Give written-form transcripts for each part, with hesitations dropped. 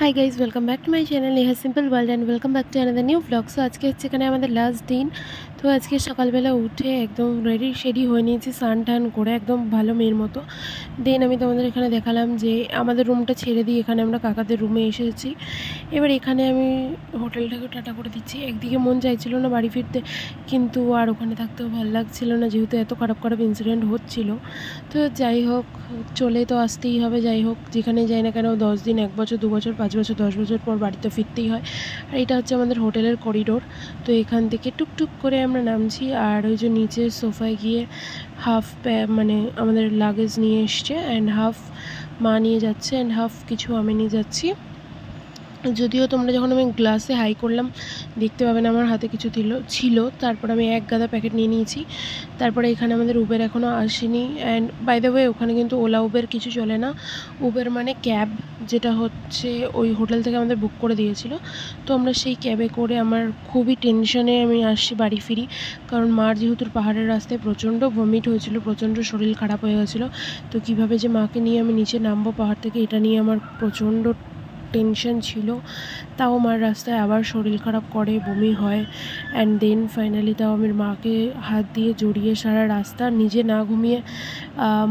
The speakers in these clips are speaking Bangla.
Hi guys welcome back to my channel Neha simple world and welcome back to another new blog. So আজকে হচ্ছে এখানে আমাদের লাস্ট দিন। তো আজকে সকালবেলা উঠে একদম রেডি হয়ে নিয়েছি, স্নান টান করে একদম ভালো মেয়ের মতো। দেন আমি তোমাদের এখানে দেখালাম যে আমাদের রুমটা ছেড়ে দিয়ে এখানে আমরা কাকাদের রুমে এসেছি। এবার এখানে আমি হোটেলটাকে টাটা করে দিচ্ছি। একদিকে মন চাইছিল না বাড়ি ফিরতে, কিন্তু আর ওখানে থাকতেও ভালো লাগছিল না, যেহেতু এত খারাপ খারাপ ইনসিডেন্ট হচ্ছিল। তো যাই হোক, চলে তো আসতেই হবে। যাই হোক, যেখানে যাই না কেন 10 দিন, 1 বছর, 2 বছর, 5 বছর, 10 বছর পর বাড়িতে ফিরতেই হয়। আর এটা হচ্ছে আমাদের হোটেলের করিডোর। তো এখান থেকে টুকটুক করে আমরা নামছি, আর ওই যে নিচের সোফায় গিয়ে হাফ মানে আমাদের লাগেজ নিয়ে এসছে, অ্যান্ড হাফ মা নিয়ে যাচ্ছে, অ্যান্ড হাফ কিছু আমি নিয়ে যাচ্ছি। যদিও তোমরা যখন আমি গ্লাসে হাই করলাম দেখতে পাবে না আমার হাতে কিছু ছিল। তারপর আমি এক গাদা প্যাকেট নিয়ে নিয়েছি। তারপরে এখানে আমাদের উবের এখনও আসেনি। অ্যান্ড বাই দ্য ওয়ে, ওখানে কিন্তু ওলা উবের কিছু চলে না। উবের মানে ক্যাব, যেটা হচ্ছে ওই হোটেল থেকে আমাদের বুক করে দিয়েছিল। তো আমরা সেই ক্যাবে করে, আমার খুবই টেনশনে আমি আসছি বাড়ি ফিরি, কারণ মার যেহেতু পাহাড়ের রাস্তায় প্রচণ্ড ভমিট হয়েছিল, প্রচণ্ড শরীর খারাপ হয়ে গেছিলো। তো কীভাবে যে মাকে নিয়ে আমি নিচে নামবো পাহাড় থেকে, এটা নিয়ে আমার প্রচণ্ড টেনশন ছিল। তাও মার রাস্তায় আবার শরীর খারাপ করে, বমি হয়, অ্যান্ড দেন ফাইনালি তাও আমি মাকে হাত দিয়ে জড়িয়ে সারা রাস্তা নিজে না ঘুমিয়ে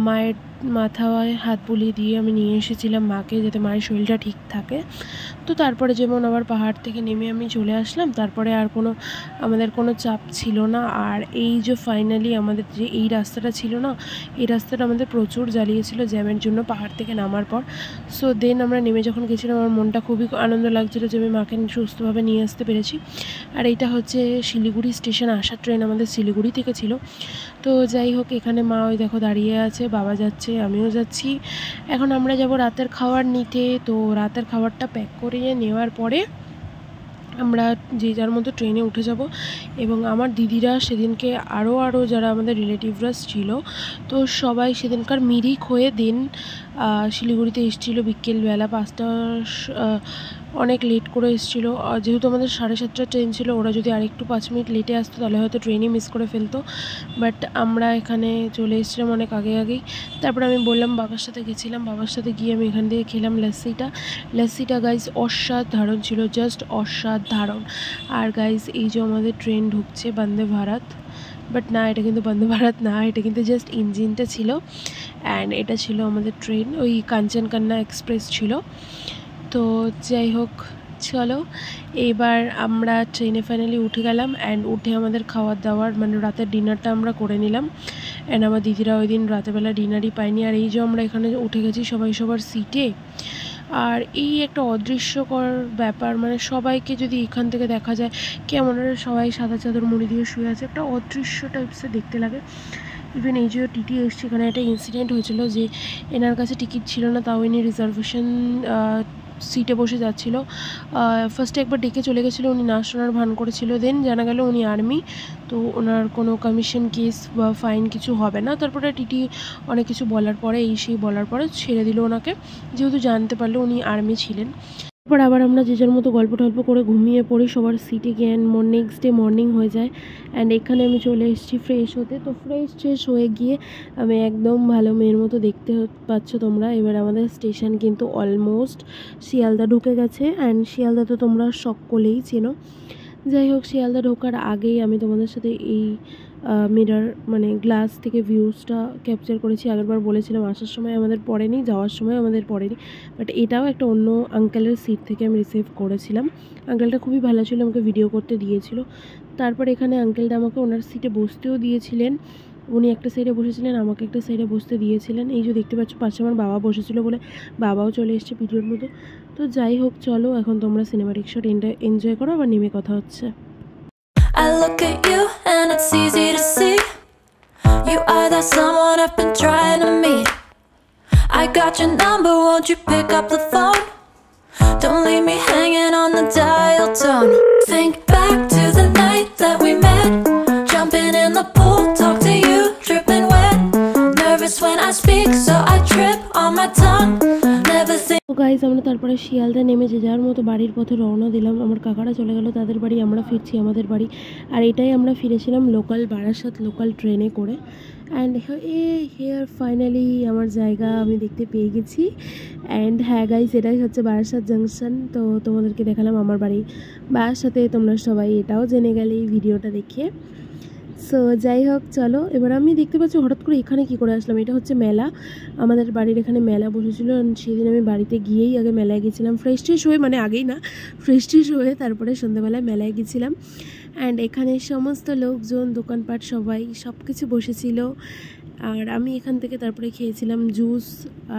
মায়ের মাথায় হাত বুলিয়ে দিয়ে আমি নিয়ে এসেছিলাম মাকে, যাতে মায়ের শরীরটা ঠিক থাকে। তো তারপরে যেমন আবার পাহাড় থেকে নেমে আমি চলে আসলাম। তারপরে আর আমাদের কোনো চাপ ছিল না। আর এই যে ফাইনালি আমাদের যে এই রাস্তাটা ছিল না, এই রাস্তাটা আমাদের প্রচুর জ্বালিয়েছিল জ্যামের জন্য পাহাড় থেকে নামার পর। সো দেন আমরা নেমে যখন গেছিলাম, আমার মনটা খুবই আনন্দ লাগছিলো যে আমি মাকে সুস্থভাবে নিয়ে আসতে পেরেছি। আর এইটা হচ্ছে শিলিগুড়ি স্টেশন আসার ট্রেন, আমাদের শিলিগুড়ি থেকে ছিল। তো যাই হোক, এখানে মা ওই দেখো দাঁড়িয়ে আছে, বাবা যাচ্ছে, আমিও যাচ্ছি। এখন আমরা যাব রাতের খাবার নিতে। তো রাতের খাবারটা প্যাক করে নেওয়ার পরে আমরা যে যার মতো ট্রেনে উঠে যাব। এবং আমার দিদিরা সেদিনকে আরও যারা আমাদের রিলেটিভরা ছিল, তো সবাই সেদিনকার মিরিক হয়ে দেন শিলিগুড়িতে এসেছিলো বিকেলবেলা 5টা, অনেক লেট করে এসেছিলো। যেহেতু আমাদের 7:30টার ট্রেন ছিল, ওরা যদি আরেকটু 5 মিনিট লেটে আসতো তাহলে হয়তো ট্রেনই মিস করে ফেলতো। বাট আমরা এখানে চলে এসেছিলাম অনেক আগেই। তারপরে আমি বললাম, বাবার সাথে গেছিলাম, বাবার সাথে গিয়ে আমি এখান থেকে খেলাম লস্যিটা গাইজ অসাধারণ ছিল, জাস্ট অসাধারণ। আর গাইজ এই যে আমাদের ট্রেন ঢুকছে বন্দে ভারত, বাট না, এটা কিন্তু বন্দে ভারত না, এটা কিন্তু জাস্ট ইঞ্জিনটা ছিল। অ্যান্ড এটা ছিল আমাদের ট্রেন, ওই কাঞ্চনকন্যা এক্সপ্রেস ছিল। তো যাই হোক, চলো এইবার আমরা ট্রেনে ফাইনালি উঠে গেলাম। অ্যান্ড উঠে আমাদের খাওয়ার দাওয়ার মানে রাতের ডিনারটা আমরা করে নিলাম। অ্যান্ড আমার দিদিরা ওই দিন রাতেরবেলা ডিনারই পায়নি। আর এই যে আমরা এখানে উঠে গেছি সবাই সবার সিটে। আর এই একটা অদৃশ্যকর ব্যাপার, মানে সবাইকে যদি এখান থেকে দেখা যায় কেমন সবাই সাদা চাদর মুড়ি দিয়ে শুয়ে আছে, একটা অদৃশ্য টাইপসে দেখতে লাগে। ইভেন এই যে টিটি এসছে, এখানে একটা ইনসিডেন্ট হয়েছিল যে এনার কাছে টিকিট ছিল না, তাও ইনি রিজার্ভেশন সিটে বসে যাচ্ছিলো। ফার্স্টে একবার ডেকে চলে গেছিলো, উনি না শোনার ভান করেছিল। দেন জানা গেল উনি আর্মি, তো ওনার কোনো কমিশন কেস বা ফাইন কিছু হবে না। তারপরে টিটি অনেক কিছু বলার পরে বলার পরে ছেড়ে দিল ওনাকে, যেহেতু জানতে পারলো উনি আর্মি ছিলেন। তারপর আবার আমরা যে যার মতো গল্প টল্প করে ঘুমিয়ে পড়ি সবার সিটে গিয়ে। নেক্সট ডে মর্নিং হয়ে যায়। অ্যান্ড এখানে আমি চলে এসেছি ফ্রেশ হতে। তো ফ্রেশ হয়ে গিয়ে আমি একদম ভালো মেয়ের মতো দেখতে পাচ্ছ তোমরা। এবার আমাদের স্টেশন কিন্তু অলমোস্ট শিয়ালদা ঢুকে গেছে। অ্যান্ড শিয়ালদা তো তোমরা সকলেই চেনো। যাই হোক, শিয়ালদা ঢোকার আগেই আমি তোমাদের সাথে এই মিরর মানে গ্লাস থেকে ভিউজটা ক্যাপচার করেছি। আগেরবার বলেছিলাম আসার সময় আমাদের পড়েনি, যাওয়ার সময় আমাদের পড়েনি, বাট এটাও একটা অন্য আঙ্কেলের সিট থেকে আমি রিসিভ করেছিলাম। আঙ্কেলটা খুবই ভালো ছিল, আমাকে ভিডিও করতে দিয়েছিল। তারপর এখানে আঙ্কেলটা আমাকে ওনার সিটে বসতেও দিয়েছিলেন। উনি একটা সাইডে বসেছিলেন, আমাকে একটা সাইডে বসতে দিয়েছিলেন। এই যে দেখতে পাচ্ছ পাশে আমার বাবা বসেছিল বলে বাবাও চলে এসছে ভিডিওর মতো। তো যাই হোক, চলো এখন তোমরা সিনেমাটিক শট এনজয় করো, আবার নেমে কথা হচ্ছে। I look at you and it's easy to see you are that someone I've been trying to meet. I got your number, won't you pick up the phone? Don't leave me hanging on the dial tone. Think back to the night that we met, jumping in the pool, talk to you, dripping wet. Nervous when I speak, so I trip on my tongue. Never think thing. তো গাইজ আমরা তারপরে শিয়ালদা নেমে যে যার মতো বাড়ির পথে রওনা দিলাম। আমার কাকারা চলে গেল তাদের বাড়ি, আমরা ফিরছি আমাদের বাড়ি। আর এটাই আমরা ফিরেছিলাম লোকাল বারাসাত লোকাল ট্রেনে করে। অ্যান্ড হেয়ার ফাইনালি আমার জায়গা আমি দেখতে পেয়ে গেছি। অ্যান্ড হ্যাঁ গাইজ, এটাই হচ্ছে বারাসাত জাংশন। তো তোমাদেরকে দেখালাম আমার বাড়ি বারাসাতে, তোমরা সবাই এটাও জেনে গেলে এই ভিডিওটা দেখে। সো যাই হোক, চলো এবার আমি দেখতে পাচ্ছি হঠাৎ করে এখানে কি করে আসলাম। এটা হচ্ছে মেলা, আমাদের বাড়ির এখানে মেলা বসেছিল। সেদিন আমি বাড়িতে গিয়েই আগে মেলায় গেছিলাম, ফ্রেশ ট্রেশ হয়ে, মানে আগেই না, ফ্রেশ ট্রেশ হয়ে তারপরে সন্ধ্যাবেলায় মেলায় গেছিলাম। অ্যান্ড এখানে সমস্ত লোকজন, দোকানপাট সবাই সব কিছু বসেছিল। আর আমি এখান থেকে তারপরে খেয়েছিলাম জুস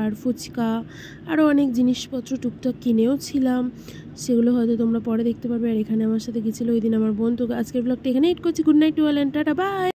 আর ফুচকা, আরও অনেক জিনিসপত্র টুকটাক কিনেও ছিলাম, সেগুলো হয়তো তোমরা পরে দেখতে পারবে। আর এখানে আমার সাথে গেছিলো ওই দিন আমার বোন। তো আজকের ব্লগটা এখানে এড করছি। Good night to all and tata bye.